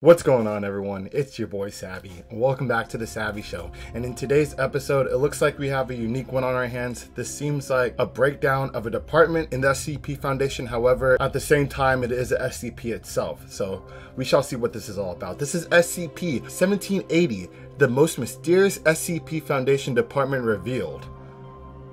What's going on, everyone? It's your boy Savvy, and welcome back to the Savvy Show. And in today's episode, it looks like we have a unique one on our hands. This seems like a breakdown of a department in the SCP Foundation. However, at the same time, it is the SCP itself. So we shall see what this is all about. This is SCP-1780, the most mysterious SCP Foundation department revealed.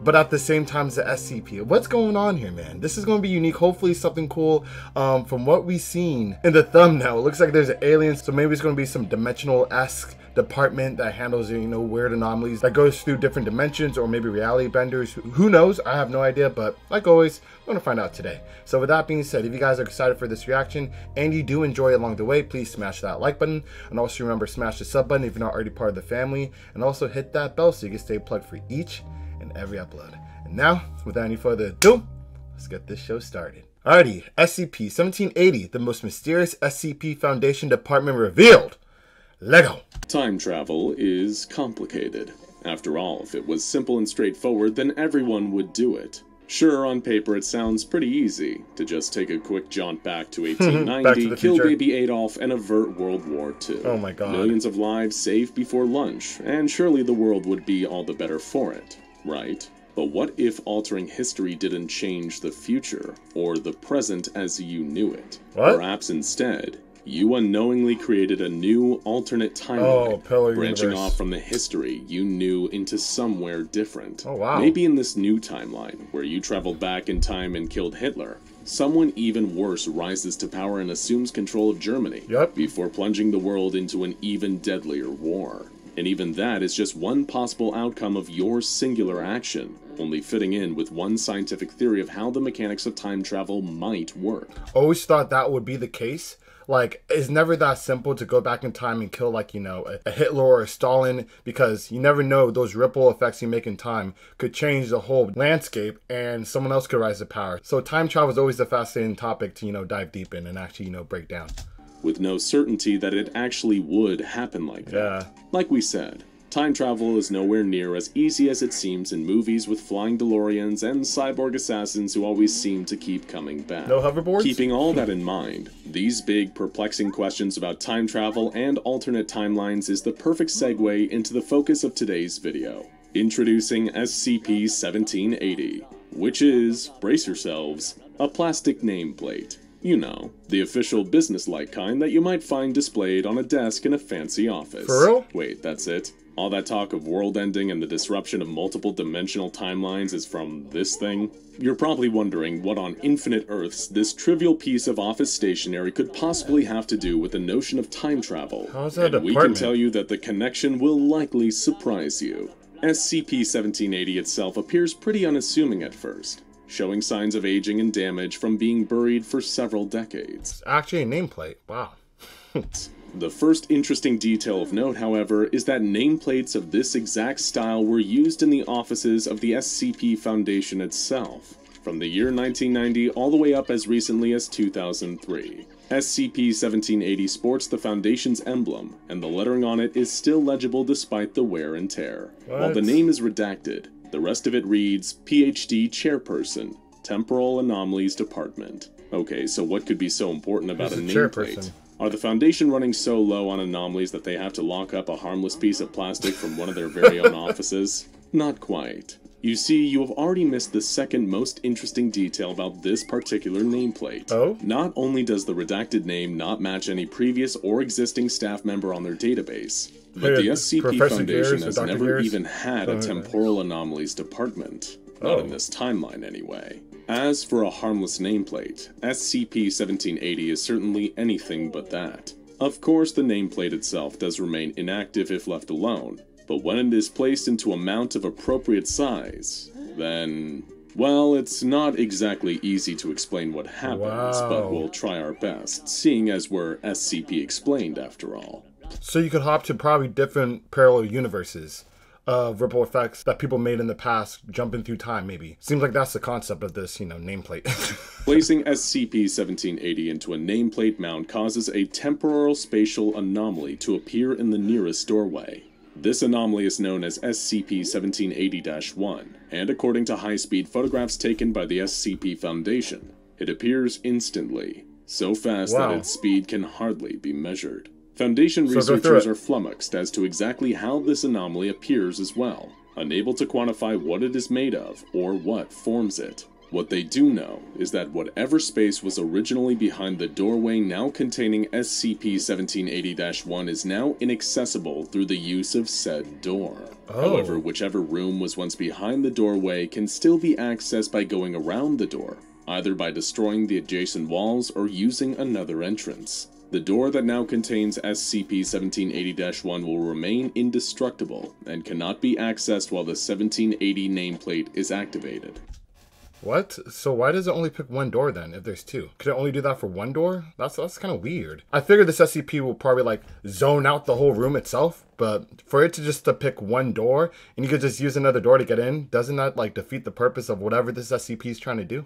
But at the same time as the SCP. What's going on here, man? This is going to be unique. Hopefully something cool. From what we've seen in the thumbnail, it looks like there's aliens. So maybe it's going to be some dimensional-esque department that handles, weird anomalies that goes through different dimensions, or maybe reality benders. Who knows? I have no idea. But like always, I'm going to find out today. So with that being said, if you guys are excited for this reaction and you do enjoy it along the way, please smash that like button. And also remember, smash the sub button if you're not already part of the family. And also hit that bell so you can stay plugged for each and every upload. And now, without any further ado, let's get this show started. Alrighty, SCP-1780, the most mysterious SCP Foundation department revealed. Lego. Time travel is complicated. After all, if it was simple and straightforward, then everyone would do it. Sure, on paper it sounds pretty easy to just take a quick jaunt back to 1890, kill baby Adolf, and avert World War II. Oh my god. Millions of lives saved before lunch, and surely the world would be all the better for it, right? But what if altering history didn't change the future, or the present as you knew it? What? Perhaps instead, you unknowingly created a new alternate timeline, branching universe off from the history you knew into somewhere different. Oh wow. Maybe in this new timeline, where you traveled back in time and killed Hitler, someone even worse rises to power and assumes control of Germany, before plunging the world into an even deadlier war. And even that is just one possible outcome of your singular action, only fitting in with one scientific theory of how the mechanics of time travel might work. Always thought that would be the case. Like, it's never that simple to go back in time and kill, like, a Hitler or a Stalin, because you never know, those ripple effects you make in time could change the whole landscape and someone else could rise to power. So time travel is always a fascinating topic to, dive deep in and actually, break down. With no certainty that it actually would happen like that. Yeah. Like we said, time travel is nowhere near as easy as it seems in movies with flying DeLoreans and cyborg assassins who always seem to keep coming back. No hoverboards? Keeping all that in mind, these big, perplexing questions about time travel and alternate timelines is the perfect segue into the focus of today's video. Introducing SCP-1780, which is, brace yourselves, a plastic nameplate. You know, the official business-like kind that you might find displayed on a desk in a fancy office. For real? Wait, that's it? All that talk of world ending and the disruption of multiple dimensional timelines is from this thing? You're probably wondering what on infinite Earths this trivial piece of office stationery could possibly have to do with the notion of time travel. How's that and we can tell you that the connection will likely surprise you. SCP-1780 itself appears pretty unassuming at first, showing signs of aging and damage from being buried for several decades. It's actually a nameplate. Wow. The first interesting detail of note, however, is that nameplates of this exact style were used in the offices of the SCP Foundation itself, from the year 1990 all the way up as recently as 2003. SCP-1780 sports the Foundation's emblem, and the lettering on it is still legible despite the wear and tear. While the name is redacted, the rest of it reads, PhD Chairperson, Temporal Anomalies Department. Okay, so what could be so important about a nameplate? Are the Foundation running so low on anomalies that they have to lock up a harmless piece of plastic from one of their very own offices? Not quite. You see, you have already missed the second most interesting detail about this particular nameplate. Oh? Not only does the redacted name not match any previous or existing staff member on their database, but the SCP Foundation has never even had a temporal anomalies department. Not in this timeline, anyway. As for a harmless nameplate, SCP-1780 is certainly anything but that. Of course, the nameplate itself does remain inactive if left alone, but when it is placed into a mount of appropriate size, then, well, it's not exactly easy to explain what happens, but we'll try our best, seeing as we're SCP explained after all. So you could hop to probably different parallel universes of ripple effects that people made in the past, jumping through time, maybe. Seems like that's the concept of this, nameplate. Placing SCP-1780 into a nameplate mount causes a temporal spatial anomaly to appear in the nearest doorway. This anomaly is known as SCP-1780-1, and according to high-speed photographs taken by the SCP Foundation, it appears instantly, so fast that its speed can hardly be measured. Foundation So go through researchers it. are flummoxed as to exactly how this anomaly appears as well, unable to quantify what it is made of or what forms it. What they do know is that whatever space was originally behind the doorway now containing SCP-1780-1 is now inaccessible through the use of said door. However, whichever room was once behind the doorway can still be accessed by going around the door, either by destroying the adjacent walls or using another entrance. The door that now contains SCP-1780-1 will remain indestructible and cannot be accessed while the 1780 nameplate is activated. What? So why does it only pick one door then, if there's two? Could it only do that for one door? That's kind of weird. I figured this SCP will probably like zone out the whole room itself, but for it to just to pick one door and you could just use another door to get in, doesn't that like defeat the purpose of whatever this SCP is trying to do?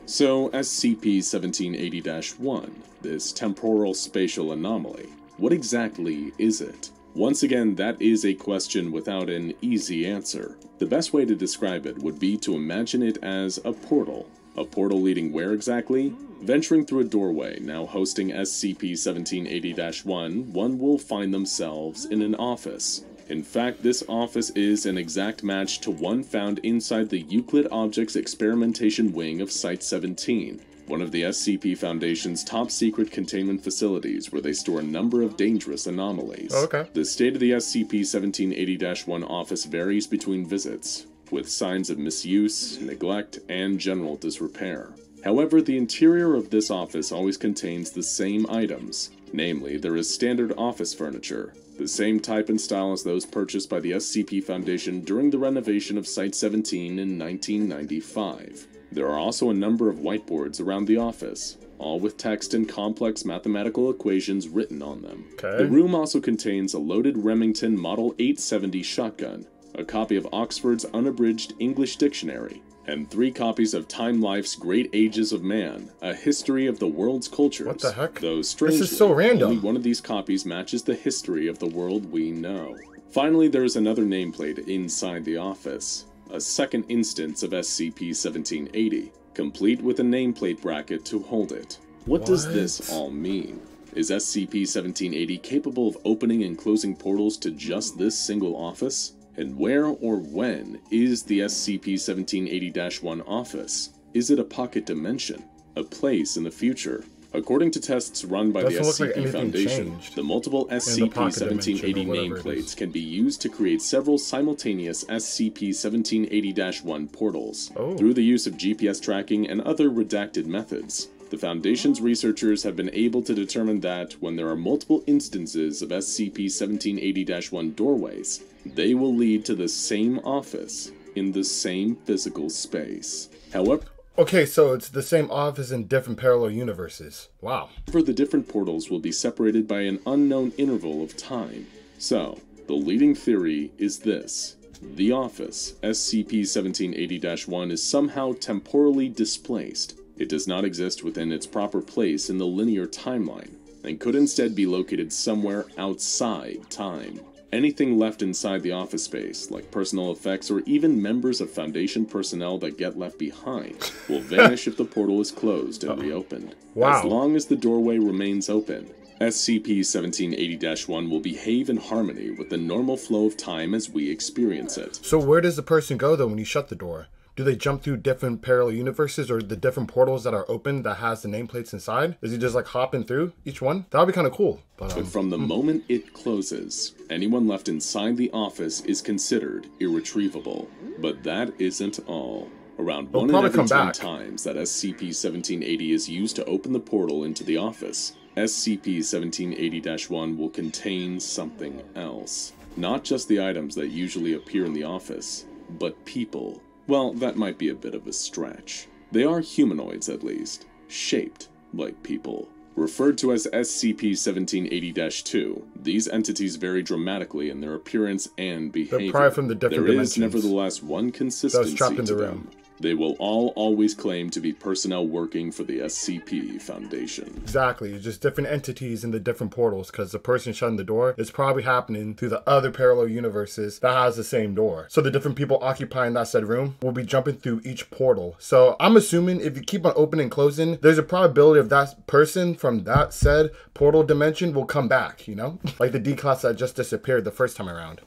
So, SCP-1780-1, this temporal spatial anomaly, what exactly is it? Once again, that is a question without an easy answer. The best way to describe it would be to imagine it as a portal. A portal leading where exactly? Venturing through a doorway now hosting SCP-1780-1, one will find themselves in an office. In fact, this office is an exact match to one found inside the Euclid Objects Experimentation Wing of Site-17, one of the SCP Foundation's top-secret containment facilities where they store a number of dangerous anomalies. Okay. The state of the SCP-1780-1 office varies between visits, with signs of misuse, neglect, and general disrepair. However, the interior of this office always contains the same items. Namely, there is standard office furniture, the same type and style as those purchased by the SCP Foundation during the renovation of Site-17 in 1995. There are also a number of whiteboards around the office, all with text and complex mathematical equations written on them. Okay. The room also contains a loaded Remington Model 870 shotgun, a copy of Oxford's Unabridged English Dictionary, and 3 copies of Time Life's Great Ages of Man, a history of the world's cultures. What the heck? Though strangely, This is so random. only one of these copies matches the history of the world we know. Finally, there is another nameplate inside the office, a second instance of SCP-1780, complete with a nameplate bracket to hold it. What does this all mean? Is SCP-1780 capable of opening and closing portals to just this single office? And where or when is the SCP-1780-1 office? Is it a pocket dimension? A place in the future? According to tests run by the Doesn't look like SCP anything Foundation, changed the multiple pocket dimension SCP-1780 or whatever it nameplates is. can be used to create several simultaneous SCP-1780-1 portals through the use of GPS tracking and other redacted methods. The Foundation's researchers have been able to determine that when there are multiple instances of SCP-1780-1 doorways, they will lead to the same office in the same physical space. However, Okay, so it's the same office in different parallel universes. Wow. the different portals will be separated by an unknown interval of time. So, the leading theory is this. The office, SCP-1780-1, is somehow temporally displaced. It does not exist within its proper place in the linear timeline, and could instead be located somewhere outside time. Anything left inside the office space, like personal effects or even members of Foundation personnel that get left behind, will vanish if the portal is closed and reopened. Wow. As long as the doorway remains open, SCP-1780-1 will behave in harmony with the normal flow of time as we experience it. So where does the person go though when you shut the door? Do they jump through different parallel universes or the different portals that are open that has the nameplates inside? Is he just like hopping through each one? That would be kind of cool. But From the moment it closes, anyone left inside the office is considered irretrievable. But that isn't all. Around They'll 1 in probably every come 10 back. times that SCP-1780 is used to open the portal into the office, SCP-1780-1 will contain something else. Not just the items that usually appear in the office, but people. Well, that might be a bit of a stretch. They are humanoids at least, shaped like people. Referred to as SCP-1780-2, these entities vary dramatically in their appearance and behavior. probably from the different There is dimensions nevertheless one that was consistency trapped in to the them. room. They will all always claim to be personnel working for the SCP Foundation. Exactly, it's just different entities in the different portals, because the person shutting the door is probably happening through the other parallel universes that has the same door. So the different people occupying that said room will be jumping through each portal. So I'm assuming if you keep on opening and closing, there's a probability of that person from that said portal dimension will come back, you know? Like the D-class that just disappeared the first time around.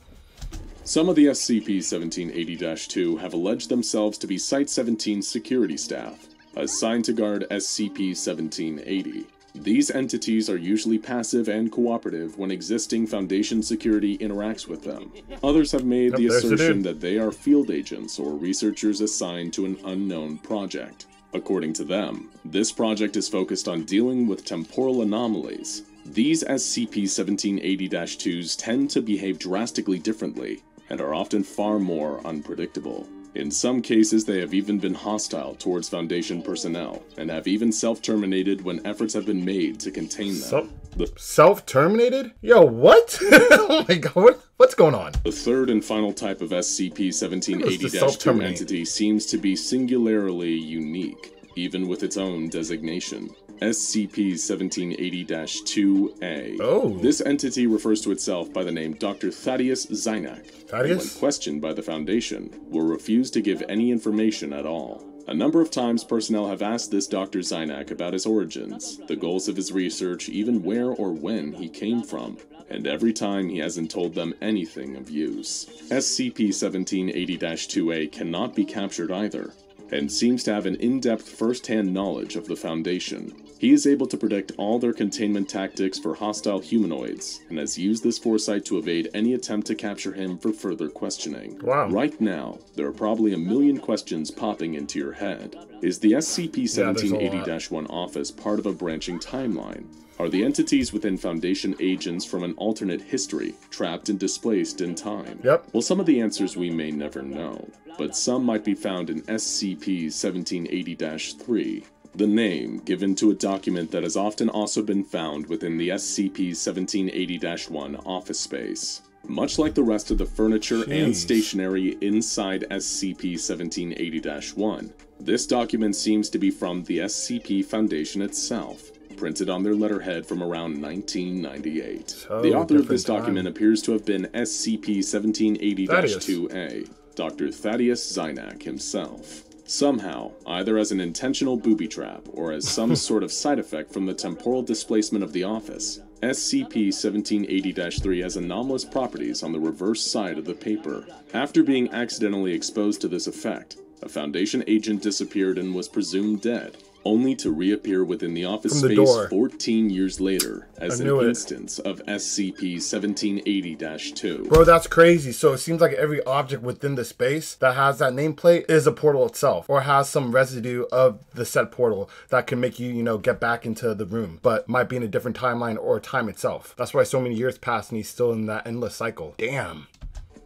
Some of the SCP-1780-2 have alleged themselves to be Site-17 security staff, assigned to guard SCP-1780. These entities are usually passive and cooperative when existing Foundation security interacts with them. Others have made the assertion that they are field agents or researchers assigned to an unknown project. According to them, this project is focused on dealing with temporal anomalies. These SCP-1780-2s tend to behave drastically differently, and are often far more unpredictable. In some cases, they have even been hostile towards Foundation personnel, and have even self-terminated when efforts have been made to contain them. Self-terminated? Yo, what? Oh my god, what's going on? The third and final type of SCP-1780-2 entity seems to be singularly unique, even with its own designation. SCP-1780-2A. Oh. This entity refers to itself by the name Dr. Thaddeus Zynak. Thaddeus? When questioned by the Foundation, will refuse to give any information at all. A number of times personnel have asked this Dr. Zynak about his origins, the goals of his research, even where or when he came from, and every time he hasn't told them anything of use. SCP-1780-2A cannot be captured either, and seems to have an in-depth first-hand knowledge of the Foundation. He is able to predict all their containment tactics for hostile humanoids, and has used this foresight to evade any attempt to capture him for further questioning. Wow. Right now, there are probably a million questions popping into your head. Is the SCP-1780-1 office part of a branching timeline? Are the entities within Foundation agents from an alternate history, trapped and displaced in time? Yep. Well, some of the answers we may never know, but some might be found in SCP-1780-3, the name given to a document that has often also been found within the SCP-1780-1 office space. Much like the rest of the furniture and stationery inside SCP-1780-1, this document seems to be from the SCP Foundation itself, printed on their letterhead from around 1998. The author of this document appears to have been SCP-1780-2A, Dr. Thaddeus Zynak himself. Somehow, either as an intentional booby trap or as some sort of side effect from the temporal displacement of the office, SCP-1780-3 has anomalous properties on the reverse side of the paper. After being accidentally exposed to this effect, a Foundation agent disappeared and was presumed dead, only to reappear within the office space 14 years later as an instance of SCP-1780-2. Bro, that's crazy. So it seems like every object within the space that has that nameplate is a portal itself, or has some residue of the said portal that can make you, get back into the room, but might be in a different timeline or time itself. That's why so many years pass and he's still in that endless cycle. Damn.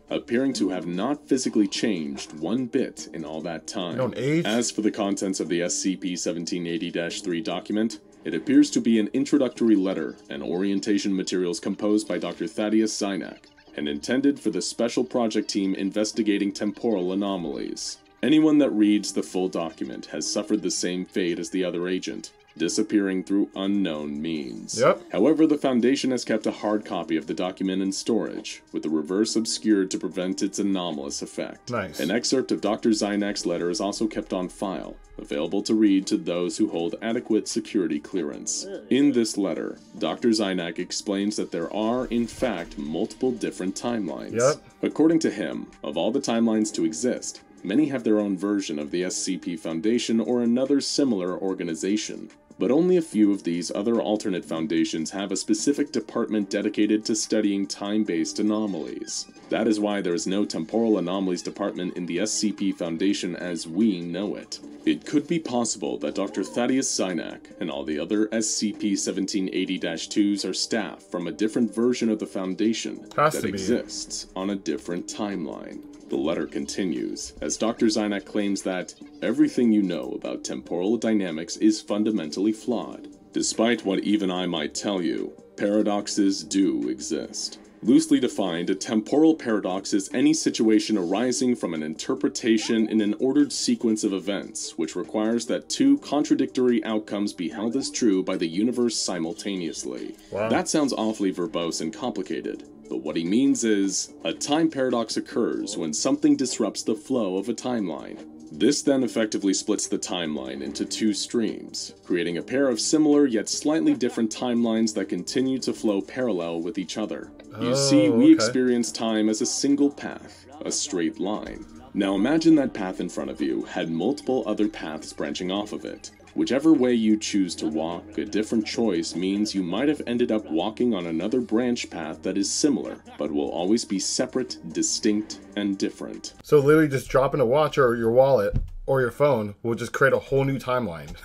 Appearing to have not physically changed one bit in all that time. Don't age. As for the contents of the SCP-1780-3 document, it appears to be an introductory letter and orientation materials composed by Dr. Thaddeus Zynak, and intended for the special project team investigating temporal anomalies. Anyone that reads the full document has suffered the same fate as the other agent, disappearing through unknown means. However, the Foundation has kept a hard copy of the document in storage, with the reverse obscured to prevent its anomalous effect. Nice. An excerpt of Dr. Zynak's letter is also kept on file, available to read to those who hold adequate security clearance. In this letter, Dr. Zynak explains that there are, in fact, multiple different timelines. According to him, of all the timelines to exist, many have their own version of the SCP Foundation or another similar organization. But only a few of these other alternate foundations have a specific department dedicated to studying time-based anomalies. That is why there is no Temporal Anomalies department in the SCP Foundation as we know it. It could be possible that Dr. Thaddeus Zynak and all the other SCP-1780-2s are staff from a different version of the Foundation that exists on a different timeline. The letter continues, as Dr. Zynak claims that everything you know about temporal dynamics is fundamentally flawed. Despite what even I might tell you, paradoxes do exist. Loosely defined, a temporal paradox is any situation arising from an interpretation in an ordered sequence of events, which requires that two contradictory outcomes be held as true by the universe simultaneously. Wow. That sounds awfully verbose and complicated, but what he means is, a time paradox occurs when something disrupts the flow of a timeline. This then effectively splits the timeline into two streams, creating a pair of similar yet slightly different timelines that continue to flow parallel with each other. You see, we experience time as a single path, a straight line. Now imagine that path in front of you had multiple other paths branching off of it. Whichever way you choose to walk, a different choice means you might have ended up walking on another branch path that is similar, but will always be separate, distinct, and different. So literally just dropping a watch or your wallet or your phone will just create a whole new timeline.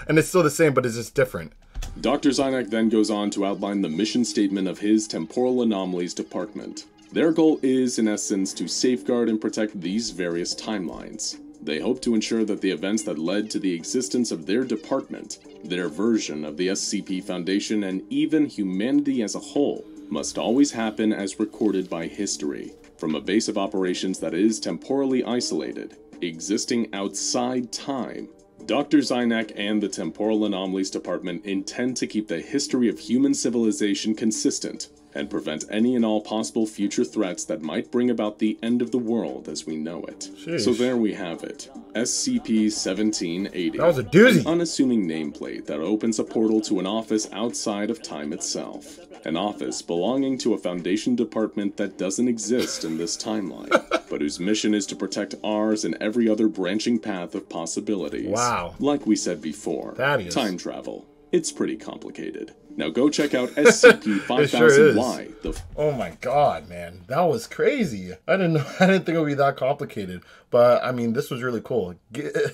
And it's still the same, but it's just different. Dr. Zynak then goes on to outline the mission statement of his Temporal Anomalies Department. Their goal is, in essence, to safeguard and protect these various timelines. They hope to ensure that the events that led to the existence of their department, their version of the SCP Foundation, and even humanity as a whole, must always happen as recorded by history, from a base of operations that is temporally isolated, existing outside time. Dr. Zynak and the Temporal Anomalies Department intend to keep the history of human civilization consistent and prevent any and all possible future threats that might bring about the end of the world as we know it. Sheesh. So there we have it. SCP-1780. That was a doozy. An unassuming nameplate that opens a portal to an office outside of time itself. An office belonging to a Foundation department that doesn't exist in this timeline, but whose mission is to protect ours and every other branching path of possibilities. Wow. Like we said before, That is. time travel. It's pretty complicated. Now go check out SCP-5000-Y. Oh my god, man. That was crazy. I didn't think it would be that complicated. But, I mean, this was really cool.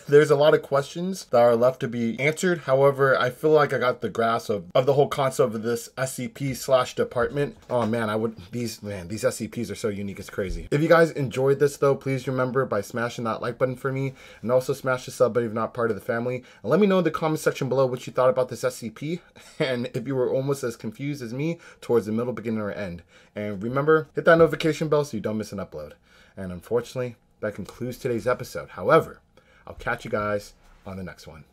There's a lot of questions that are left to be answered. However, I feel like I got the grasp of the whole concept of this SCP/department. Oh, man, these SCPs are so unique. It's crazy. If you guys enjoyed this, though, please remember by smashing that like button for me. And also smash the sub button if you're not part of the family. And let me know in the comment section below what you thought about this SCP. And if you were almost as confused as me towards the middle, beginning, or end. And remember, hit that notification bell so you don't miss an upload. And unfortunately, that concludes today's episode. However, I'll catch you guys on the next one.